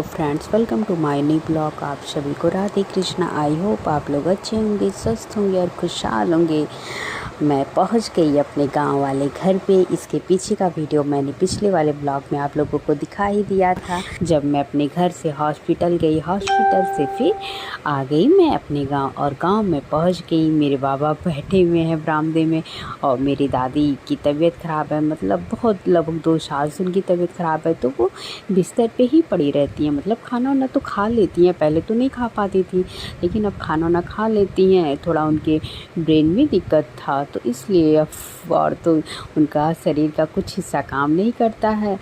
Friends, welcome to my new blog. आप सभी को राधे कृष्णा। आई होप आप लोग अच्छे होंगे, स्वस्थ होंगे और खुशहाल होंगे। मैं पहुंच गई अपने गांव वाले घर पे। इसके पीछे का वीडियो मैंने पिछले वाले ब्लॉग में आप लोगों को दिखा ही दिया था, जब मैं अपने घर से हॉस्पिटल गई। हॉस्पिटल से फिर आ गई मैं अपने गांव, और गांव में पहुंच गई। मेरे बाबा बैठे हुए हैं बरामदे में, और मेरी दादी की तबीयत ख़राब है, मतलब बहुत लगभग 2 साल से उनकी तबीयत ख़राब है, तो वो बिस्तर पे ही पड़ी रहती हैं। मतलब खाना वाना तो खा लेती हैं, पहले तो नहीं खा पाती थी, लेकिन अब खाना वाना खा लेती हैं। थोड़ा उनके ब्रेन में दिक्कत था, तो इसलिए अब और तो उनका शरीर का कुछ हिस्सा काम नहीं करता है।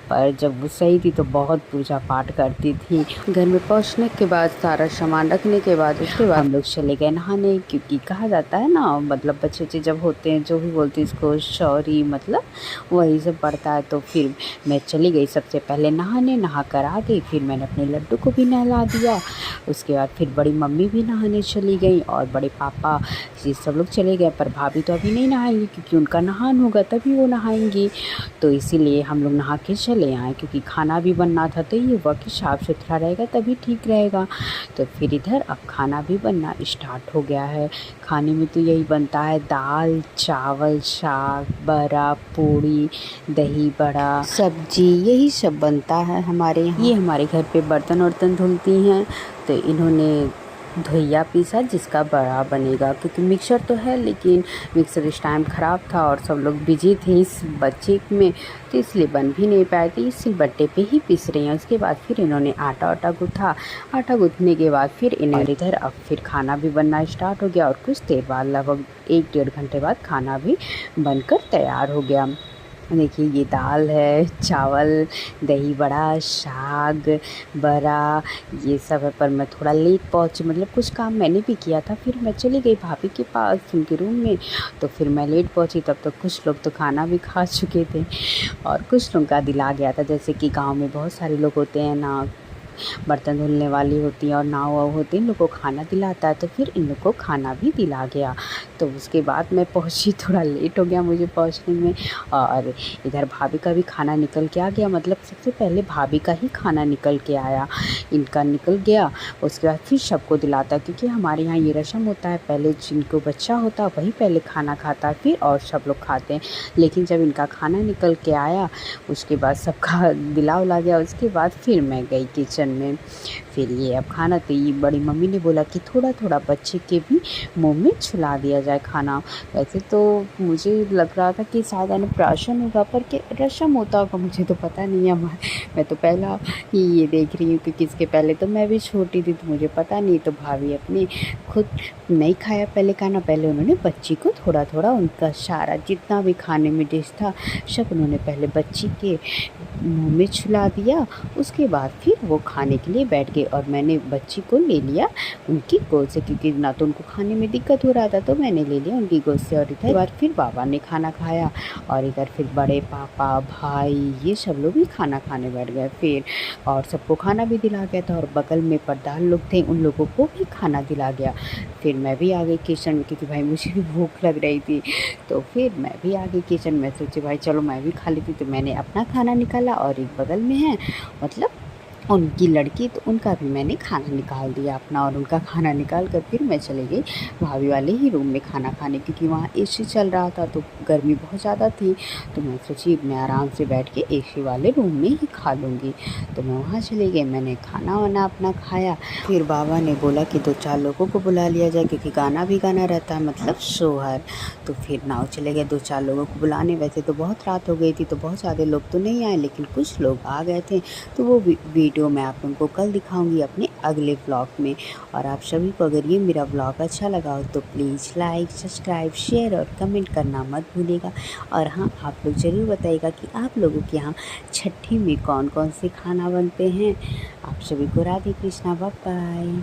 पर जब वो सही थी तो बहुत पूजा पाठ करती थी। घर में पहुंचने के बाद सारा सामान रखने के बाद उसके बाद हम लोग चले गए नहाने, क्योंकि कहा जाता है ना, मतलब बच्चे जब होते हैं जो भी बोलते हैं इसको शौरी, मतलब वही सब पड़ता है। तो फिर मैं चली गई सबसे पहले नहाने। नहा कर आ गई, फिर मैंने अपने लड्डू को भी नहला दिया। उसके बाद फिर बड़ी मम्मी भी नहाने चली गई और बड़े पापा ये सब लोग चले गए। पर भाभी तो अभी नहीं नहाएंगी, क्योंकि उनका नहान होगा तभी वो नहाएंगी। तो इसीलिए हम लोग नहा के चले आए, क्योंकि खाना भी बनना था, तो ये हुआ कि साफ़ सुथरा रहेगा तभी ठीक रहेगा। तो फिर इधर अब खाना भी बनना स्टार्ट हो गया है। खाने में तो यही बनता है, दाल चावल साग बड़ा पूड़ी दही बड़ा सब्जी, यही सब बनता है हमारे यहाँ। ये हमारे घर पे बर्तन वर्तन धुलती हैं, तो इन्होंने धोइया पीसा जिसका बड़ा बनेगा, क्योंकि मिक्सर तो है लेकिन मिक्सर इस टाइम ख़राब था और सब लोग बिजी थे इस बच्चे में, तो इसलिए बन भी नहीं पाए थे। इस सिलबट्टे पे ही पीस रही हैं। उसके बाद फिर इन्होंने आटा गूँथा। आटा गूँथने के बाद फिर इन्हें इधर अब फिर खाना भी बनना स्टार्ट हो गया, और कुछ देर बाद लगभग 1-1.5 घंटे बाद खाना भी बनकर तैयार हो गया। देखिए ये दाल है, चावल, दही बड़ा, साग बड़ा, ये सब है। पर मैं थोड़ा लेट पहुंची, मतलब कुछ काम मैंने भी किया था, फिर मैं चली गई भाभी के पास उनके रूम में, तो फिर मैं लेट पहुंची। तब तक कुछ लोग तो खाना भी खा चुके थे, और कुछ लोगों का दिल आ गया था। जैसे कि गांव में बहुत सारे लोग होते हैं ना, बर्तन धुलने वाली होती हैं और नाव वाव होती है, इन लोग को खाना दिलाता है, तो फिर इन लोग को खाना भी दिला गया। तो उसके बाद मैं पहुंची, थोड़ा लेट हो गया मुझे पहुंचने में, और इधर भाभी का भी खाना निकल के आ गया। मतलब सबसे पहले भाभी का ही खाना निकल के आया, इनका निकल गया। उसके बाद फिर सबको दिलाता है, क्योंकि हमारे यहाँ ये रस्म होता है, पहले जिनको बच्चा होता है वही पहले खाना खाता है, फिर और सब लोग खाते हैं। लेकिन जब इनका खाना निकल के आया, उसके बाद सबका दिला उला गया। उसके बाद फिर मैं गई किचन में। फिर ये अब खाना, तो ये बड़ी मम्मी ने बोला कि थोड़ा थोड़ा बच्चे के भी मुंह में छुला दिया जाए खाना। वैसे तो मुझे लग रहा था कि शायद अन्नप्राशन होगा, पर कि रस्म होता होगा, मुझे तो पता नहीं है। मैं तो पहला ही ये देख रही हूँ, क्योंकि इसके पहले तो मैं भी छोटी थी, तो मुझे पता नहीं। तो भाभी अपनी खुद नहीं खाया पहले खाना, पहले उन्होंने बच्ची को थोड़ा थोड़ा, उनका सारा जितना भी खाने में डिश था सब उन्होंने पहले बच्ची के मुंह में छुला दिया। उसके बाद फिर वो खाने के लिए बैठ गए, और मैंने बच्ची को ले लिया उनकी गोद से, क्योंकि ना तो उनको खाने में दिक्कत हो रहा था, तो मैंने ले लिया उनकी गोद से। और इधर बाद फिर बाबा ने खाना खाया, और इधर फिर बड़े पापा भाई ये सब लोग भी खाना खाने बैठ गए फिर, और सबको खाना भी दिला गया था। और बगल में प्रधान लोग थे, उन लोगों को भी खाना दिला गया। फिर मैं भी आ गई किचन में, क्योंकि भाई मुझे भी भूख लग रही थी, तो फिर मैं भी आ गई किचन में। सोची भाई चलो मैं भी खा लेती, तो मैंने अपना खाना निकाला, और एक बगल में है मतलब उनकी लड़की, तो उनका भी मैंने खाना निकाल दिया अपना, और उनका खाना निकाल कर फिर मैं चली गई भाभी वाले ही रूम में खाना खाने, क्योंकि वहाँ एसी चल रहा था, तो गर्मी बहुत ज़्यादा थी। तो मैं सोची मैं आराम से बैठ के एसी वाले रूम में ही खा लूँगी। तो मैं वहाँ चली गई, मैंने खाना वाना अपना खाया। फिर बाबा ने बोला कि 2-4 लोगों को बुला लिया जाए, क्योंकि गाना भी गाना रहता है, मतलब सोहर। तो फिर नाव चले गए 2-4 लोगों को बुलाने। वैसे तो बहुत रात हो गई थी, तो बहुत ज़्यादा लोग तो नहीं आए, लेकिन कुछ लोग आ गए थे। तो वो वीडियो मैं आप लोगों को कल दिखाऊंगी अपने अगले व्लॉग में। और आप सभी को अगर ये मेरा व्लॉग अच्छा लगा हो तो प्लीज़ लाइक सब्सक्राइब शेयर और कमेंट करना मत भूलिएगा। और हाँ, आप लोग ज़रूर बताइएगा कि आप लोगों के यहाँ छठी में कौन कौन से खाना बनते हैं। आप सभी को राधे कृष्णा, बाय बाय।